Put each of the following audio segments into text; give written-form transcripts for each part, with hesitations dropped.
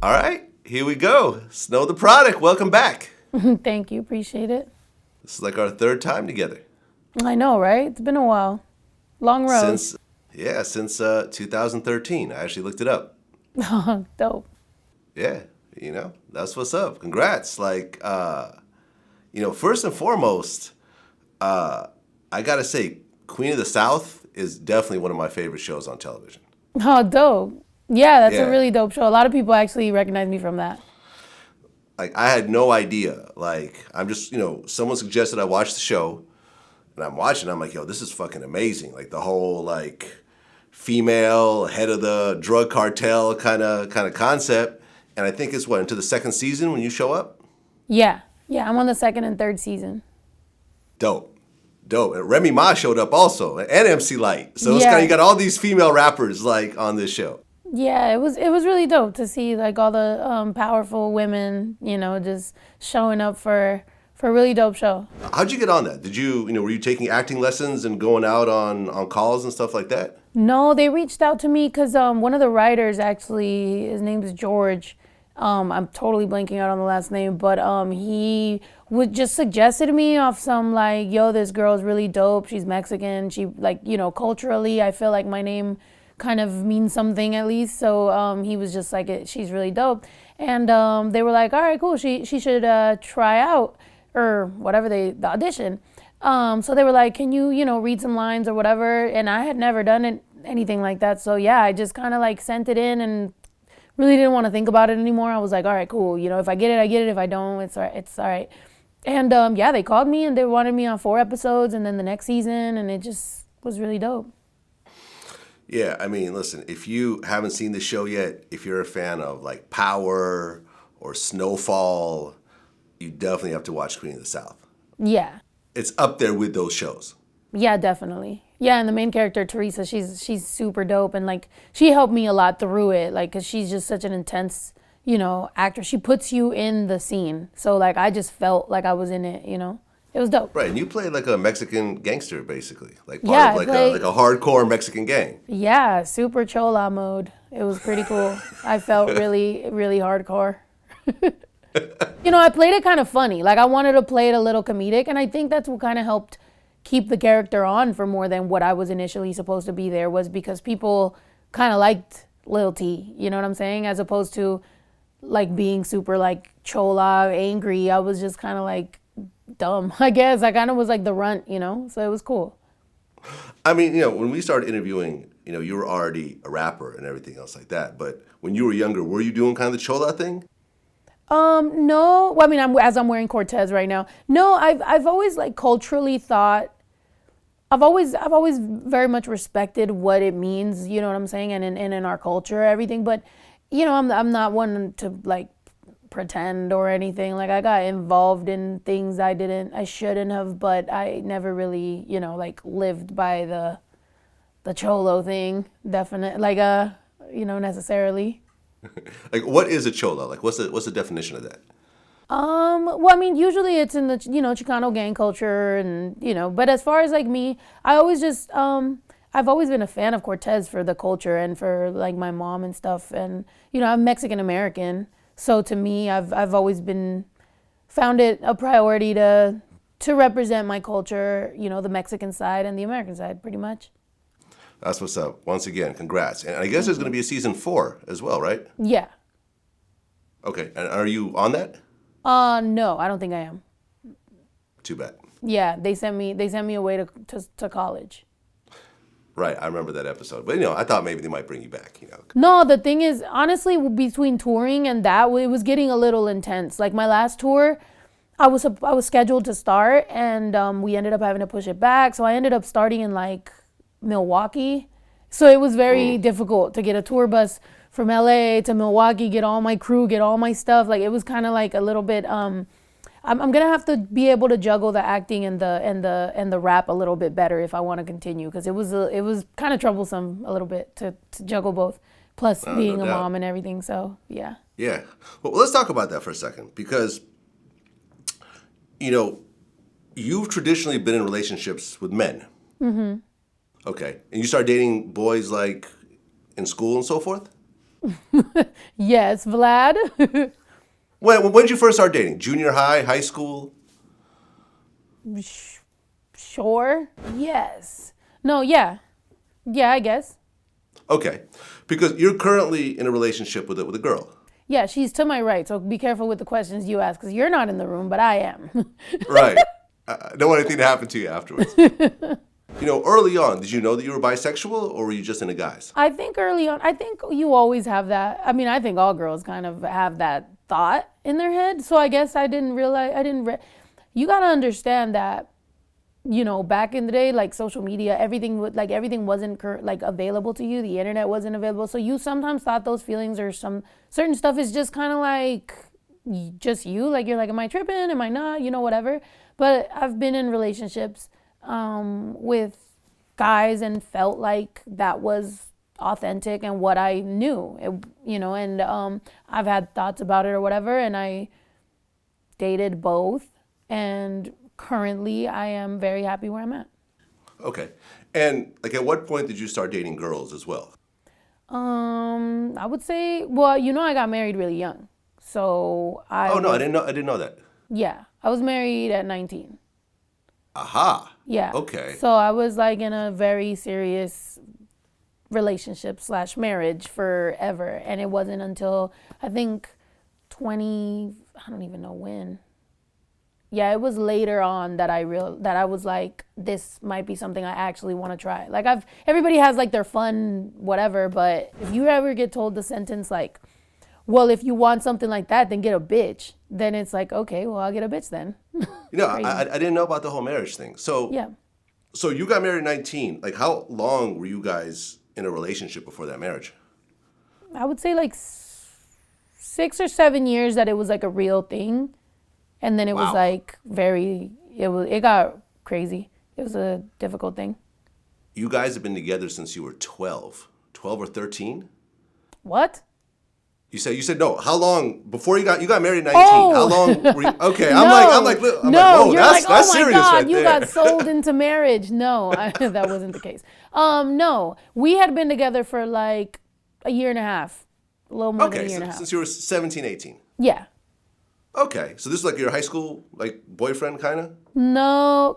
All right, here we go. Snow the Product, welcome back. Thank you. Appreciate it. This is like our third time together. I know, right? It's been a while. Long road. Since 2013. I actually looked it up. Dope. Yeah, that's what's up. Congrats. First and foremost, I gotta say, Queen of the South is definitely one of my favorite shows on television. Oh, dope. Yeah, that's Yeah. a really dope show. A lot of people actually recognize me from that. Like, I had no idea. Like, I'm just, someone suggested I watch the show, and I'm watching. I'm like, yo, this is fucking amazing. Like, the whole, female head of the drug cartel kind of concept. And I think it's into the second season when you show up? Yeah. Yeah, I'm on the second and third season. Dope. And Remy Ma showed up also, and MC Light. So it's Yeah. you got all these female rappers, on this show. Yeah, it was really dope to see all the powerful women, just showing up for a really dope show. How'd you get on that? Did you, were you taking acting lessons and going out on calls and stuff like that? No, they reached out to me because one of the writers actually, his name is George. I'm totally blanking out on the last name, but he would just suggested me off some yo, this girl's really dope. She's Mexican. She culturally, I feel like my name kind of means something at least. So he was just she's really dope. And they were like, all right, cool. She should try out or whatever the audition. So they were like, can you, read some lines or whatever? And I had never done anything like that. So yeah, I just kind of sent it in and really didn't want to think about it anymore. I was like, all right, cool. If I get it, I get it. If I don't, it's all right. It's all right. And yeah, they called me and they wanted me on 4 episodes and then the next season. And it just was really dope. Yeah, I mean, listen, if you haven't seen the show yet, if you're a fan of Power or Snowfall, you definitely have to watch Queen of the South. Yeah. It's up there with those shows. Yeah, definitely. Yeah, and the main character, Teresa, she's super dope. And she helped me a lot through it, because she's just such an intense, actress. She puts you in the scene. So I just felt like I was in it, It was dope. Right, and you played a Mexican gangster, basically. Part Yeah, of a hardcore Mexican gang. Yeah, super chola mode. It was pretty cool. I felt really, really hardcore. I played it kind of funny. I wanted to play it a little comedic, and I think that's what kind of helped keep the character on for more than what I was initially supposed to be there, was because people kind of liked Lil T, you know what I'm saying? As opposed to being super chola, angry. I was just kind of dumb, I guess. I kind of was the runt, so it was cool. I mean, when we started interviewing, you were already a rapper and everything else like that. But when you were younger, were you doing kind of the chola thing? No. Well, I mean, I'm wearing Cortez right now. No, I've always culturally thought. I've always very much respected what it means. You know what I'm saying, and in our culture, everything. But I'm not one to pretend or anything. I got involved in things I shouldn't have, but I never really lived by the cholo thing. Definitely, necessarily. What is a chola? What's the definition of that? Well, I mean, usually it's in the, Chicano gang culture and, but as far as me, I always just, I've always been a fan of Cortez for the culture and for my mom and stuff. And, I'm Mexican American. So to me, I've always found it a priority to represent my culture, the Mexican side and the American side pretty much. That's what's up. Once again, congrats. And I guess there's going to be a season 4 as well, right? Yeah. Okay. And are you on that? No, I don't think I am. Too bad. Yeah, they sent me away to college. Right, I remember that episode. But I thought maybe they might bring you back, No, the thing is, honestly, between touring and that, it was getting a little intense. My last tour, I was scheduled to start, and we ended up having to push it back. So I ended up starting in Milwaukee. So it was very difficult to get a tour bus from LA to Milwaukee, get all my crew, get all my stuff. It was kind of a little bit. I'm gonna have to be able to juggle the acting and the rap a little bit better if I want to continue, because it was kind of troublesome a little bit to juggle both, plus being a mom and everything. So yeah. Yeah. Well, let's talk about that for a second, because you've traditionally been in relationships with men. Mm-hmm. Okay. And you started dating boys in school and so forth? Yes, Vlad. When did you first start dating? Junior high, high school? Sure. Yes. No, yeah. Yeah, I guess. Okay, because you're currently in a relationship with a girl. Yeah, she's to my right, so be careful with the questions you ask because you're not in the room, but I am. Right. I don't want anything to happen to you afterwards. Early on, did you know that you were bisexual or were you just into guys? I think early on, I think you always have that. I mean, I think all girls kind of have that thought in their head. So I guess I didn't realize, you got to understand that, back in the day, like social media, everything would like everything wasn't like available to you. The internet wasn't available. So you sometimes thought those feelings or some certain stuff is just kind of like just you. Like you're like, am I tripping? Am I not? Whatever. But I've been in relationships with guys and felt like that was authentic and what I knew, and I've had thoughts about it or whatever, and I dated both, and currently I am very happy where I'm at. Okay. And like at what point did you start dating girls as well? I would say, well, I got married really young, so Oh no, I didn't know that. yeah, I was married at 19. Aha. Yeah. Okay. So I was like in a very serious relationship / marriage forever. And it wasn't until I think 20, I don't even know when. Yeah, it was later on that I was like, this might be something I actually want to try. Like everybody has like their fun, whatever. But if you ever get told the sentence like, well, if you want something like that, then get a bitch. Then it's like, okay, well, I'll get a bitch then. I didn't know about the whole marriage thing. So Yeah. so you got married at 19. Like how long were you guys in a relationship before that marriage? I would say like 6 or 7 years that it was like a real thing. And then it was Wow. like it got crazy. It was a difficult thing. You guys have been together since you were 12. 12 or 13? What? You said no. How long before you got married at 19? Oh. How long were you? Okay, No. I'm like, whoa, You're that's like, oh my serious God, right you there. got sold into marriage. No, that wasn't the case. No, we had been together for like a year and a half, a little more than a Okay, year and a half. since you were 17, 18. Yeah. Okay, so this is like your high school like boyfriend kind of? No,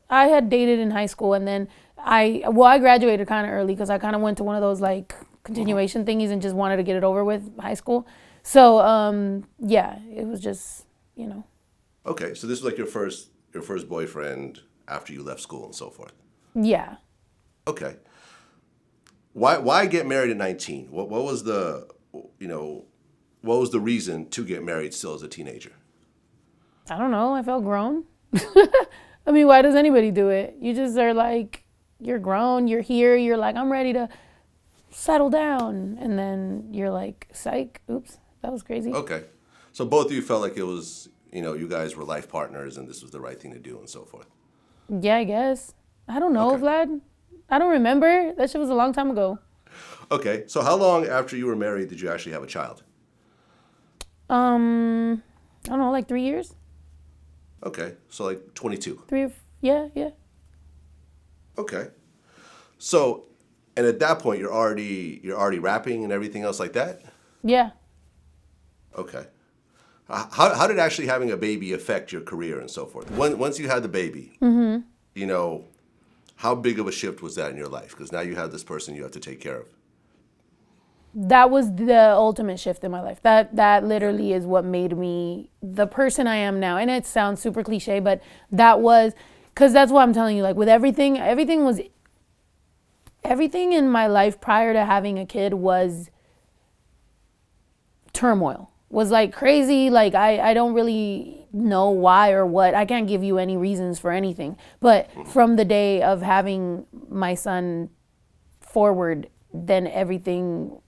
I had dated in high school and then I graduated kind of early because I kind of went to one of those like continuation thingies and just wanted to get it over with high school. So, yeah, it was just, Okay, so this was like your first boyfriend after you left school and so forth. yeah. Okay. Why get married at 19? What was the what was the reason to get married still as a teenager? I don't know. I felt grown. I mean, why does anybody do it? You just are like, you're grown, you're here, you're like, I'm ready to settle down. And then you're like, psych, oops, that was crazy. Okay. So both of you felt like it was, you guys were life partners and this was the right thing to do and so forth. Yeah, I guess. I don't know, Okay. Vlad. I don't remember. That shit was a long time ago. Okay. So how long after you were married did you actually have a child? I don't know, like 3 years? Okay. So like 22. Yeah. Okay. So, and at that point you're already rapping and everything else like that? Yeah. Okay. How did actually having a baby affect your career and so forth? Once you had the baby, how big of a shift was that in your life? Because now you have this person you have to take care of. That was the ultimate shift in my life. That literally is what made me the person I am now. And it sounds super cliche, but that was, because that's what I'm telling you. Like with everything in my life prior to having a kid was turmoil. Was like crazy. Like I don't really know why or what. I can't give you any reasons for anything. But from the day of having my son forward, then everything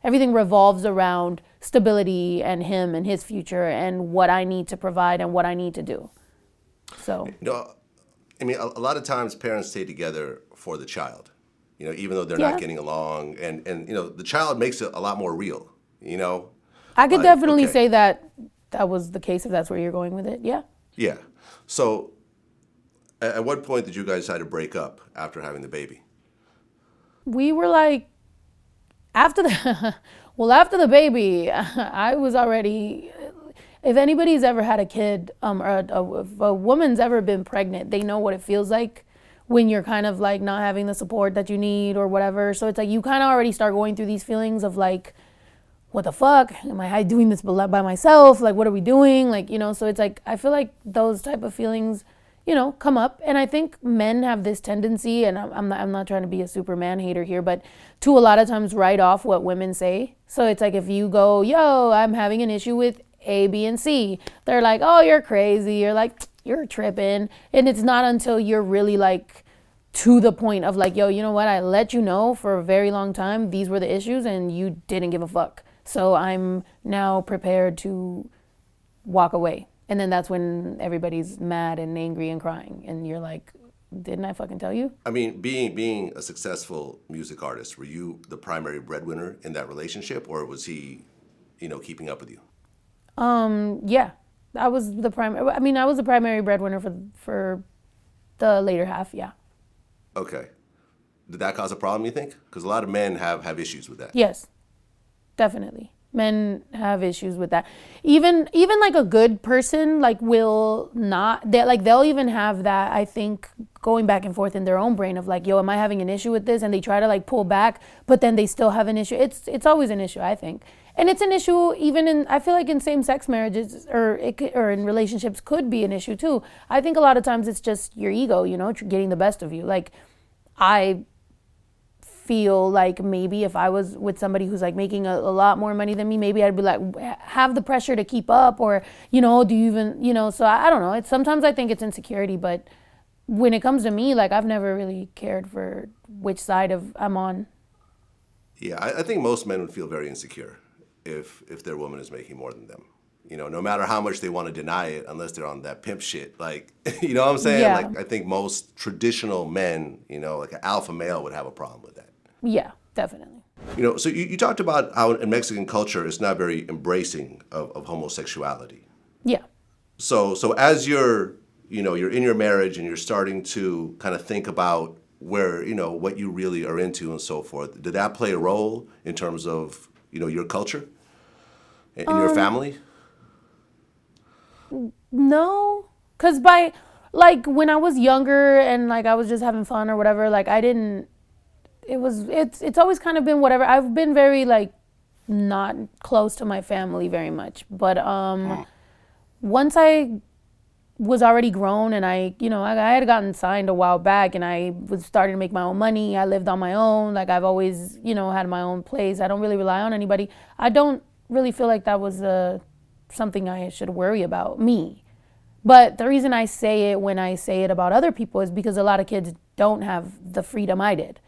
revolves around stability and him and his future and what I need to provide and what I need to do. So, I mean, a lot of times parents stay together for the child, even though they're Yeah. not getting along. And the child makes it a lot more real, I could Like, definitely okay. say that was the case if that's where you're going with it. Yeah. Yeah. So at what point did you guys decide to break up after having the baby? We were like After the, well, after the baby, I was already. If anybody's ever had a kid, if a woman's ever been pregnant, they know what it feels like when you're kind of like not having the support that you need or whatever. So it's like you kind of already start going through these feelings of like, what the fuck? Am I doing this by myself? Like, what are we doing? Like, so it's like, I feel like those type of feelings, come up. And I think men have this tendency, and I'm not trying to be a Superman hater here, but to a lot of times write off what women say. So it's like if you go, yo, I'm having an issue with A, B, and C, they're like, oh, you're crazy. You're like, you're tripping. And it's not until you're really like to the point of like, yo, you know what? I let you know for a very long time these were the issues and you didn't give a fuck. So I'm now prepared to walk away. And then that's when everybody's mad and angry and crying. And you're like, didn't I fucking tell you? I mean, being a successful music artist, were you the primary breadwinner in that relationship, or was he, keeping up with you? Yeah. I was the primary breadwinner for the later half, yeah. Okay. Did that cause a problem, you think? Because a lot of men have issues with that. Yes. Definitely. Men have issues with that. Even like a good person like will not they'll even have that, I think, going back and forth in their own brain of like, yo, am I having an issue with this? And they try to like pull back, but then they still have an issue. It's always an issue, I think. And it's an issue even I feel like in same-sex marriages or in relationships could be an issue too. I think a lot of times it's just your ego, getting the best of you. Like I feel like maybe if I was with somebody who's like making a lot more money than me, maybe I'd be like, have the pressure to keep up, or, do you even, so I don't know. It's sometimes I think it's insecurity, but when it comes to me, like I've never really cared for which side of I'm on. Yeah, I think most men would feel very insecure if their woman is making more than them. No matter how much they want to deny it, unless they're on that pimp shit. Like, you know what I'm saying? Yeah. Like, I think most traditional men, like an alpha male would have a problem with that. Yeah, definitely. So you talked about how in Mexican culture it's not very embracing of homosexuality. Yeah. So as you're in your marriage and you're starting to kind of think about where, what you really are into and so forth, did that play a role in terms of, your culture and your family? No, because when I was younger and like I was just having fun or whatever, like I didn't, it's always kind of been whatever. I've been very like not close to my family very much, but once I was already grown and I had gotten signed a while back and I was starting to make my own money. I lived on my own. Like I've always, had my own place. I don't really rely on anybody. I don't really feel like that was something I should worry about, me. But the reason I say it when I say it about other people is because a lot of kids don't have the freedom I did,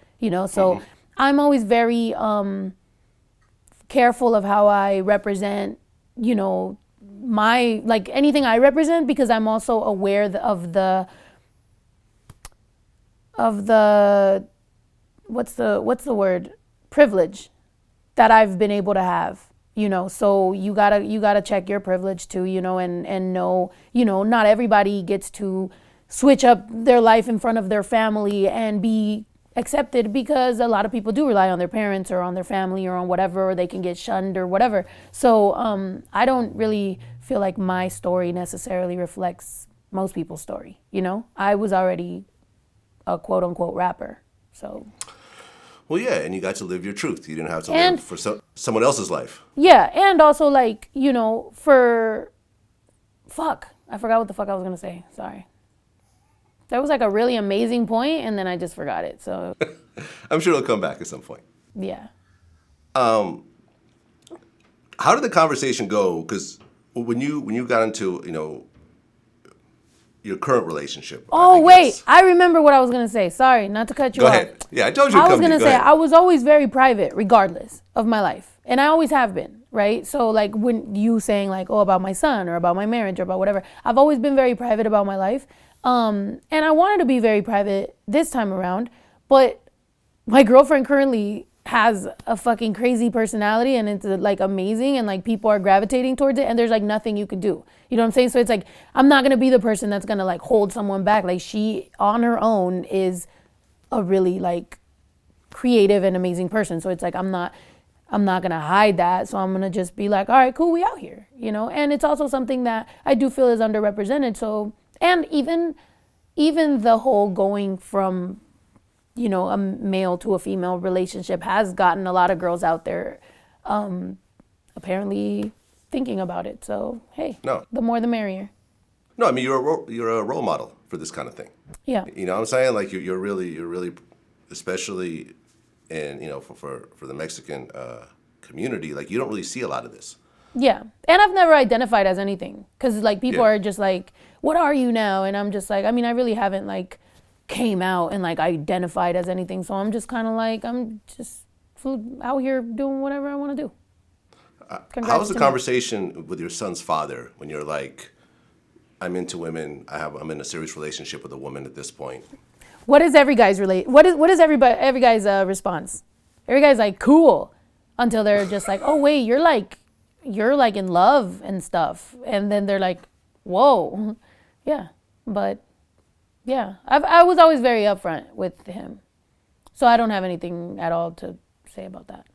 so I'm always very careful of how I represent, my, like anything I represent, because I'm also aware of the what's the word, privilege that I've been able to have, so you gotta check your privilege too, and know, not everybody gets to switch up their life in front of their family and be accepted, because a lot of people do rely on their parents or on their family or on whatever, or they can get shunned or whatever. So I don't really feel like my story necessarily reflects most people's story. I was already a quote unquote rapper, so. Well, yeah, and you got to live your truth. You didn't have to live for someone else's life. Yeah, and also like, I forgot what the fuck I was gonna say. Sorry. That was like a really amazing point, and then I just forgot it. So I'm sure it'll come back at some point. Yeah. How did the conversation go? Because when you got into your current relationship. Oh wait, I remember what I was gonna say. Sorry, not to cut you off. Go ahead. Yeah, I told you. I was gonna say ahead. I was always very private, regardless of my life, and I always have been. Right. So like when you saying like, oh, about my son or about my marriage or about whatever, I've always been very private about my life. And I wanted to be very private this time around, but my girlfriend currently has a fucking crazy personality, and it's like amazing, and like people are gravitating towards it, and there's like nothing you can do. You know what I'm saying? So it's like, I'm not going to be the person that's going to like hold someone back. Like she on her own is a really like creative and amazing person. So it's like, I'm not I'm not gonna hide that. So I'm gonna just be like, all right, cool, we out here, you know. And it's also something that I do feel is underrepresented. So, and even the whole going from, you know, a male to a female relationship has gotten a lot of girls out there, apparently thinking about it. So hey, No. the more the merrier. No, I mean you're a role model for this kind of thing. Yeah. You know what I'm saying? Like you're really, especially in, you know, for the Mexican community, like you don't really see a lot of this. Yeah. And I've never identified as anything because like people Yeah. are just like, what are you now? And I'm just like, I mean, I really haven't like came out and like identified as anything. So I'm just kind of like, I'm just out here doing whatever I want to do. How was the to me. conversation with your son's father when you're like, I'm into women, I'm in a serious relationship with a woman at this point? What is every guy's every guy's response? Every guy's like cool until they're just like, oh wait, you're like in love and stuff, and then they're like, whoa, yeah. But yeah, I was always very upfront with him, so I don't have anything at all to say about that.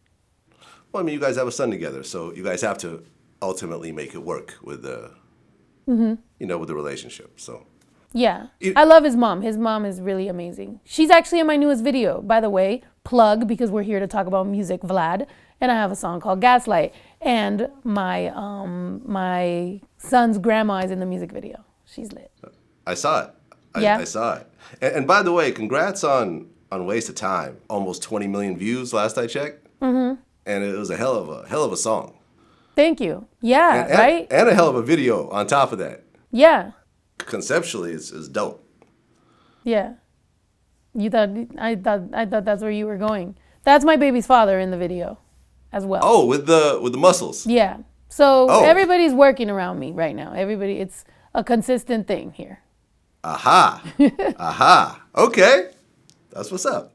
Well, I mean, you guys have a son together, so you guys have to ultimately make it work with the, you know, with the relationship. So. Yeah, I love his mom. His mom is really amazing. She's actually in my newest video, by the way. Plug, because we're here to talk about music, Vlad. And I have a song called Gaslight. And my son's grandma is in the music video. She's lit. I saw it. Yeah? I saw it. And by the way, congrats on Waste of Time. Almost 20 million views last I checked. Mm-hmm. And it was a hell of a song. Thank you. Yeah, right? And a hell of a video on top of that. Yeah. Conceptually, it's dope. Yeah. I thought that's where you were going. That's my baby's father in the video as well. Oh, with the muscles. Yeah. So Oh. everybody's working around me right now. It's a consistent thing here. Aha. Aha. Okay. That's what's up.